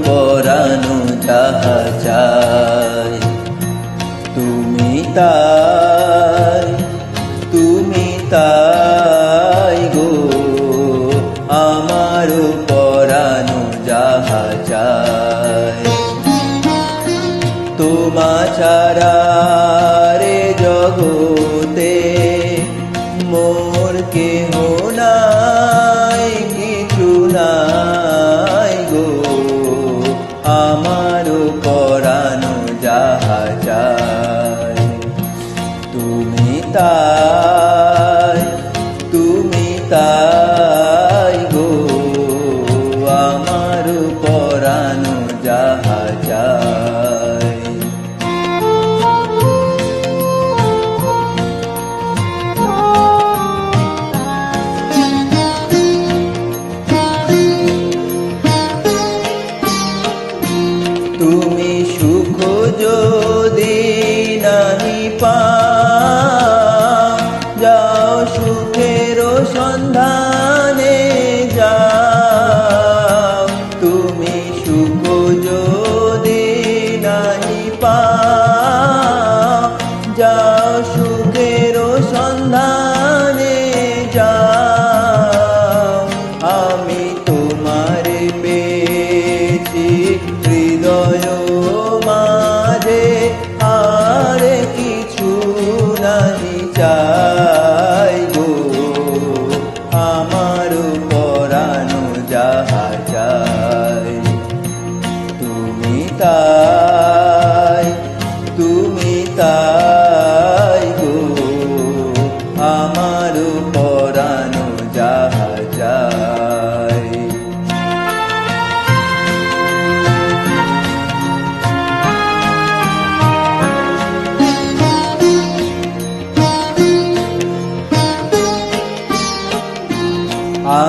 পরানো যাহা চায়। তুমি তাই, তুমি তাই গো, আমার পরানো যাহা চায়। তোমা ছাড়া রে জগতে মোর কেহ নাই, কিছু নাই গো, আমার পরানো যাহা চায়। তুমি তাই, তুমি তাই গো, আমার পরানো যাহা চায়। তুমি সুখ যদি নাহি পাও, যাও সুখের সন্ধানে যাও। তুমি সুখ যদি নাহি পাও, যাও সুখের সন্ধানে যাও। আমি তোমার পেয়েছি হৃদয় মাঝে, আর কিছু নাহি চাই গো, আমার পরানো যাহা চাই। তুমি তাই, তুমি তাই গো, আমার পরানো যাহা চাই।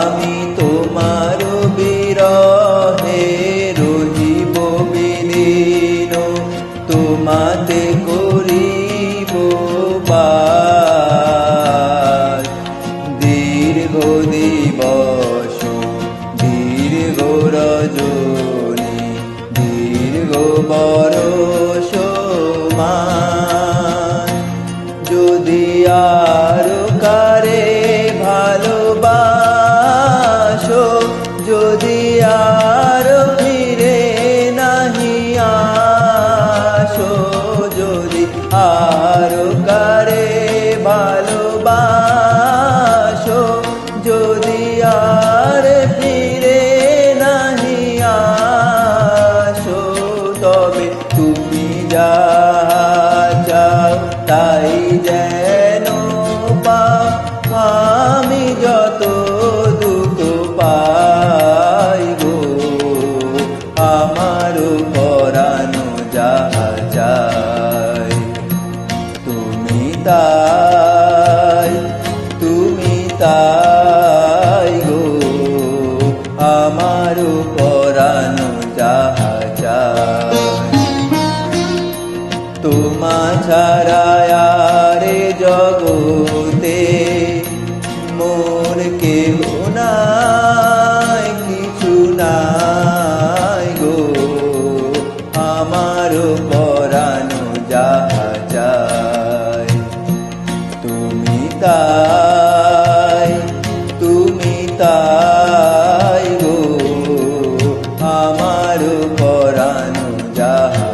আমি তোমার বিরহে রহিব বিলীন, তোমাতে করিব বাস। দীর্ঘ দিবস, দীর্ঘ রজনী, দীর্ঘ বরষ মাস, যদি আর কারে ভালোবাসো, যদি আর ফিরে নাহি আসো, যদি আর কারে ভালোবাসো, যদি আর ফিরে নাহি আসো, তবে তুমি যা চাও তাই যেন পাও। আমি যত দুঃখ পাই গো, আমার পরানো যাহা চাই। তুমি তাই, তুমি তাই গো, আমার পরানো যাহা চাই। তোমা ছাড়া রে জগতে মোর কেহ নাই, কিছু নাই গো, আমার পরানো যাহা চাই। তুমি তাই, তুমি তাই গো, আমার পরানো যাহা